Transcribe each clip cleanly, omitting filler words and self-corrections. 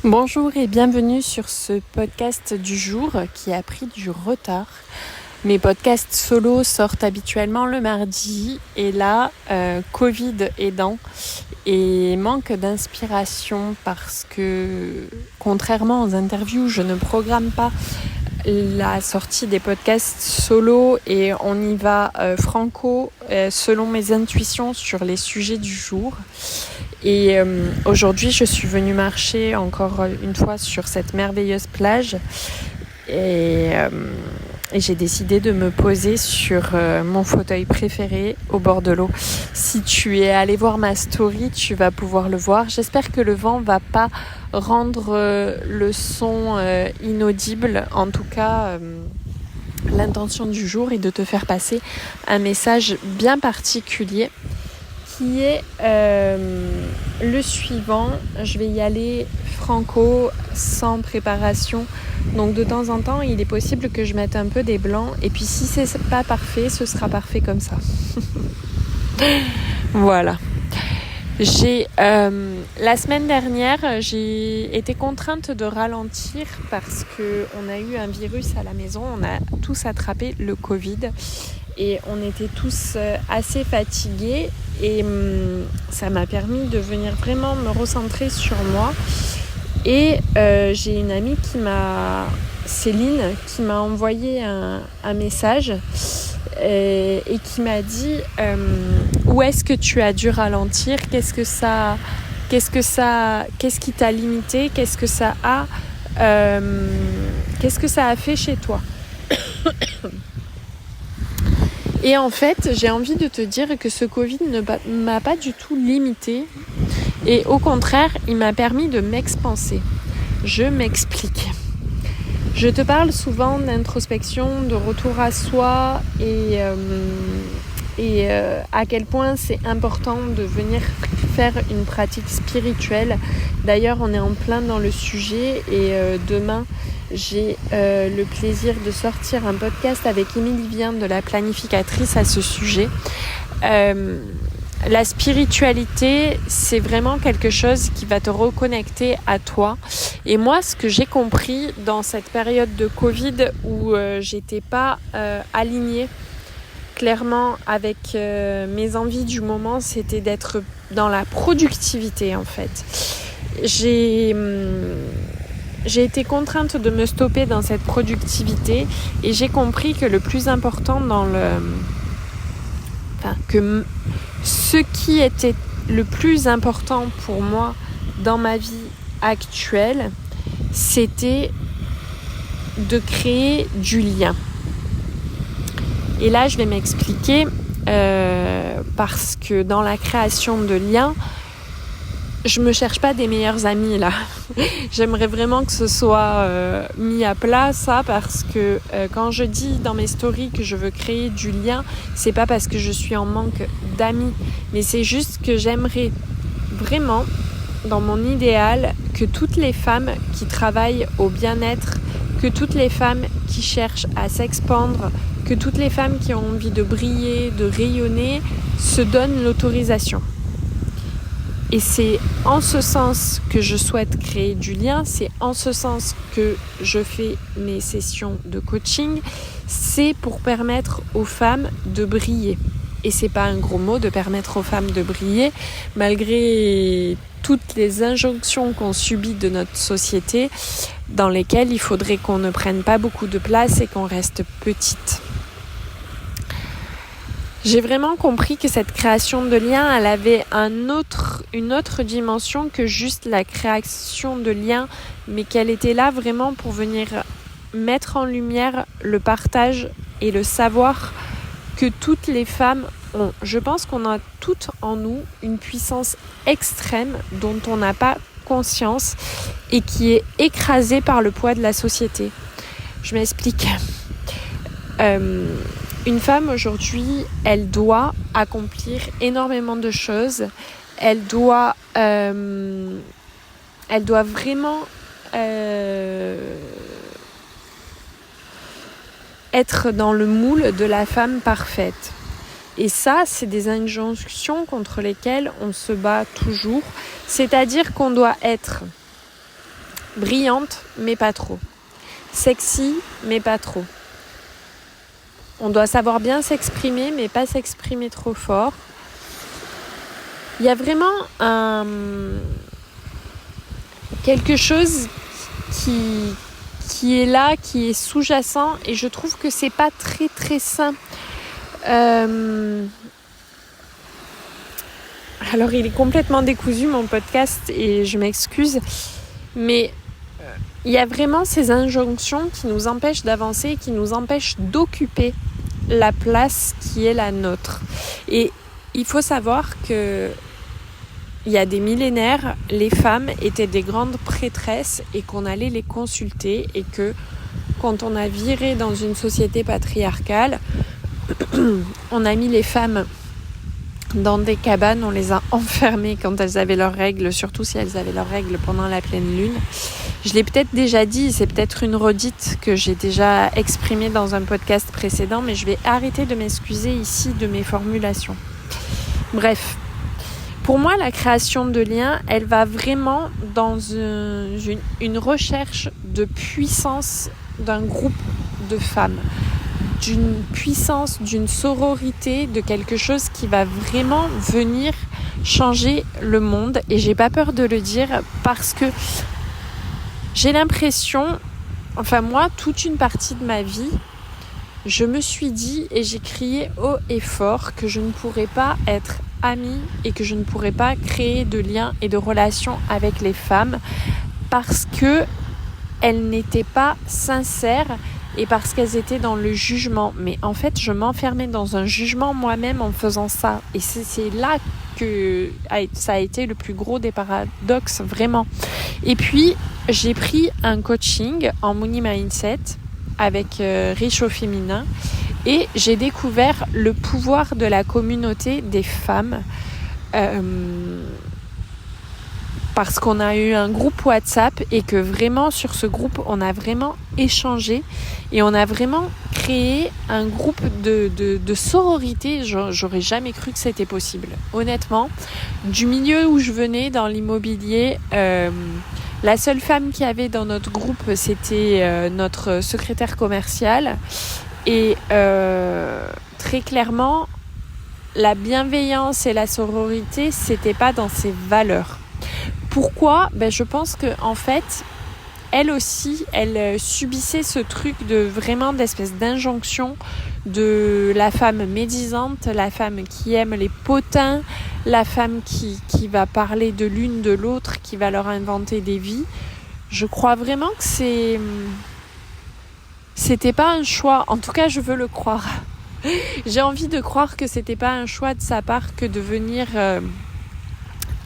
Bonjour et bienvenue sur ce podcast du jour qui a pris du retard. Mes podcasts solo sortent habituellement le mardi et là, Covid aidant et manque d'inspiration parce que contrairement aux interviews, je ne programme pas la sortie des podcasts solo et on y va franco selon mes intuitions sur les sujets du jour. Et aujourd'hui, je suis venue marcher encore une fois sur cette merveilleuse plage et j'ai décidé de me poser sur mon fauteuil préféré au bord de l'eau. Si tu es allé voir ma story, tu vas pouvoir le voir. J'espère que le vent va pas rendre le son inaudible. En tout cas, l'intention du jour est de te faire passer un message bien particulier qui est le suivant. Je vais y aller franco, sans préparation. Donc de temps en temps, il est possible que je mette un peu des blancs. Et puis si c'est pas parfait, ce sera parfait comme ça. Voilà. La semaine dernière, j'ai été contrainte de ralentir parce qu'on a eu un virus à la maison. On a tous attrapé le Covid. Et on était tous assez fatigués et ça m'a permis de venir vraiment me recentrer sur moi. Et j'ai une amie Céline, qui m'a envoyé un message et qui m'a dit où est-ce que tu as dû ralentir, qu'est-ce qui t'a limité, qu'est-ce que ça a fait chez toi. Et en fait, j'ai envie de te dire que ce Covid ne m'a pas du tout limité. Et au contraire, il m'a permis de m'expanser. Je m'explique. Je te parle souvent d'introspection, de retour à soi et à quel point c'est important de venir faire une pratique spirituelle. D'ailleurs, on est en plein dans le sujet et demain, j'ai le plaisir de sortir un podcast avec Émilie Vien de la planificatrice à ce sujet. La spiritualité, c'est vraiment quelque chose qui va te reconnecter à toi. Et moi, ce que j'ai compris dans cette période de Covid où j'étais pas alignée clairement avec mes envies du moment, c'était d'être dans la productivité en fait. J'ai été contrainte de me stopper dans cette productivité et j'ai compris que le plus important ce qui était le plus important pour moi dans ma vie actuelle, c'était de créer du lien. Et là, je vais m'expliquer parce que dans la création de liens, je me cherche pas des meilleurs amis là. J'aimerais vraiment que ce soit mis à plat ça parce que quand je dis dans mes stories que je veux créer du lien, c'est pas parce que je suis en manque d'amis, mais c'est juste que j'aimerais vraiment, dans mon idéal, que toutes les femmes qui travaillent au bien-être, que toutes les femmes qui cherchent à s'expandre, que toutes les femmes qui ont envie de briller, de rayonner, se donnent l'autorisation. Et c'est en ce sens que je souhaite créer du lien, c'est en ce sens que je fais mes sessions de coaching, c'est pour permettre aux femmes de briller. Et c'est pas un gros mot de permettre aux femmes de briller, malgré toutes les injonctions qu'on subit de notre société, dans lesquelles il faudrait qu'on ne prenne pas beaucoup de place et qu'on reste petite. J'ai vraiment compris que cette création de lien, elle avait une autre dimension que juste la création de lien, mais qu'elle était là vraiment pour venir mettre en lumière le partage et le savoir que toutes les femmes ont. Je pense qu'on a toutes en nous une puissance extrême dont on n'a pas conscience et qui est écrasée par le poids de la société. Je m'explique. Une femme aujourd'hui, elle doit accomplir énormément de choses. Elle doit vraiment être dans le moule de la femme parfaite. Et ça, c'est des injonctions contre lesquelles on se bat toujours. C'est-à-dire qu'on doit être brillante, mais pas trop. Sexy, mais pas trop. On doit savoir bien s'exprimer, mais pas s'exprimer trop fort. Il y a vraiment quelque chose qui est là, qui est sous-jacent, et je trouve que c'est pas très très sain. Alors il est complètement décousu mon podcast et je m'excuse, mais il y a vraiment ces injonctions qui nous empêchent d'avancer, qui nous empêchent d'occuper la place qui est la nôtre. Et il faut savoir que il y a des millénaires, les femmes étaient des grandes prêtresses et qu'on allait les consulter, et que quand on a viré dans une société patriarcale, on a mis les femmes dans des cabanes, on les a enfermées quand elles avaient leurs règles, surtout si elles avaient leurs règles pendant la pleine lune. Je l'ai peut-être déjà dit, c'est peut-être une redite que j'ai déjà exprimée dans un podcast précédent, mais je vais arrêter de m'excuser ici de mes formulations. Bref, pour moi, la création de liens, elle va vraiment dans une recherche de puissance d'un groupe de femmes, d'une puissance, d'une sororité, de quelque chose qui va vraiment venir changer le monde. Et j'ai pas peur de le dire, parce que j'ai l'impression, enfin moi, toute une partie de ma vie, je me suis dit et j'ai crié haut et fort que je ne pourrais pas être amie et que je ne pourrais pas créer de liens et de relations avec les femmes, parce que elles n'étaient pas sincères et parce qu'elles étaient dans le jugement. Mais en fait, je m'enfermais dans un jugement moi-même en faisant ça. Et c'est là que ça a été le plus gros des paradoxes, vraiment. Et puis, j'ai pris un coaching en Money Mindset avec Riche au féminin, et j'ai découvert le pouvoir de la communauté des femmes, parce qu'on a eu un groupe WhatsApp et que vraiment sur ce groupe on a vraiment échangé et on a vraiment créé un groupe de sororité. J'aurais jamais cru que c'était possible, honnêtement. Du milieu où je venais, dans l'immobilier, la seule femme qu'il y avait dans notre groupe, c'était notre secrétaire commercial. Et très clairement, la bienveillance et la sororité, c'était pas dans ses valeurs. Pourquoi ? Je pense que en fait, elle aussi, elle subissait ce truc d'espèce d'injonction de la femme médisante, la femme qui aime les potins, la femme qui va parler de l'une de l'autre, qui va leur inventer des vies. Je crois vraiment que c'était pas un choix. En tout cas, je veux le croire. J'ai envie de croire que c'était pas un choix de sa part que de venir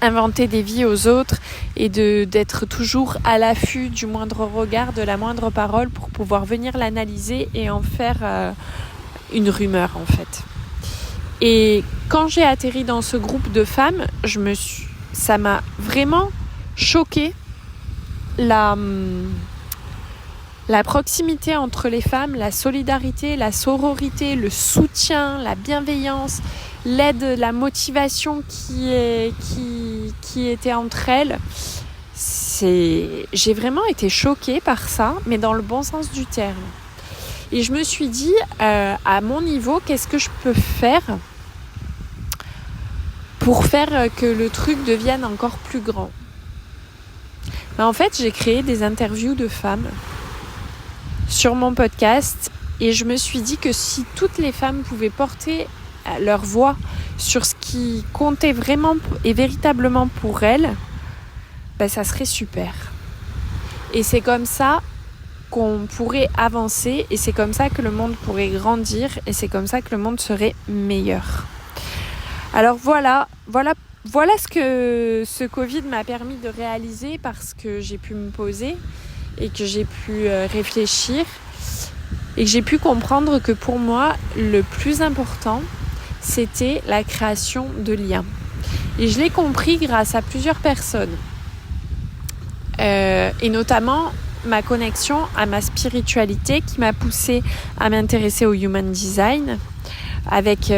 inventer des vies aux autres et d'être toujours à l'affût du moindre regard, de la moindre parole, pour pouvoir venir l'analyser et en faire une rumeur, en fait. Et quand j'ai atterri dans ce groupe de femmes, ça m'a vraiment choquée, la proximité entre les femmes, la solidarité, la sororité, le soutien, la bienveillance, l'aide, la motivation qui était entre elles. J'ai vraiment été choquée par ça, mais dans le bon sens du terme. Et je me suis dit, à mon niveau, qu'est-ce que je peux faire pour faire que le truc devienne encore plus grand ? En fait, j'ai créé des interviews de femmes sur mon podcast, et je me suis dit que si toutes les femmes pouvaient porter leur voix sur ce qui comptait vraiment et véritablement pour elles, ça serait super. Et c'est comme ça qu'on pourrait avancer, et c'est comme ça que le monde pourrait grandir, et c'est comme ça que le monde serait meilleur. Alors voilà ce que ce Covid m'a permis de réaliser, parce que j'ai pu me poser et que j'ai pu réfléchir et que j'ai pu comprendre que pour moi, le plus important, c'était la création de liens. Et je l'ai compris grâce à plusieurs personnes. Et notamment ma connexion à ma spiritualité, qui m'a poussée à m'intéresser au Human Design, avec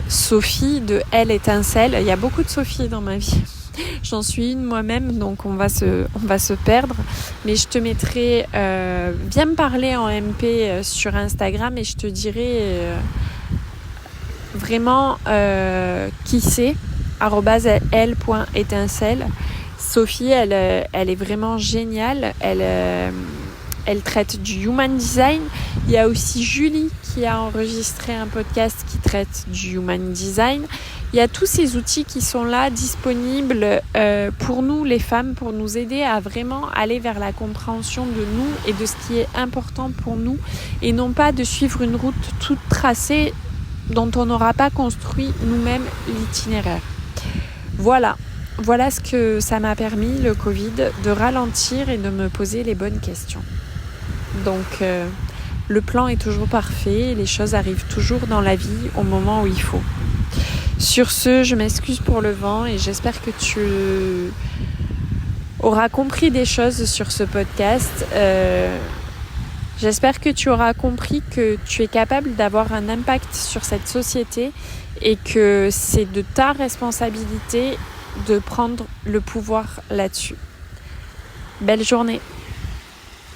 Sophie de Elle Étincelle. Il y a beaucoup de Sophie dans ma vie. J'en suis une moi-même, donc on va se perdre. Mais je te mettrai, viens me parler en MP sur Instagram et je te dirai vraiment qui c'est, @l.étincelle. Sophie, elle est vraiment géniale. Elle traite du human design. Il y a aussi Julie qui a enregistré un podcast qui traite du human design. Il y a tous ces outils qui sont là, disponibles pour nous les femmes, pour nous aider à vraiment aller vers la compréhension de nous et de ce qui est important pour nous, et non pas de suivre une route toute tracée dont on n'aura pas construit nous-mêmes l'itinéraire. Voilà ce que ça m'a permis, le Covid, de ralentir et de me poser les bonnes questions. Donc le plan est toujours parfait, les choses arrivent toujours dans la vie au moment où il faut. Sur ce, je m'excuse pour le vent et j'espère que tu auras compris des choses sur ce podcast. J'espère que tu auras compris que tu es capable d'avoir un impact sur cette société et que c'est de ta responsabilité de prendre le pouvoir là-dessus. Belle journée!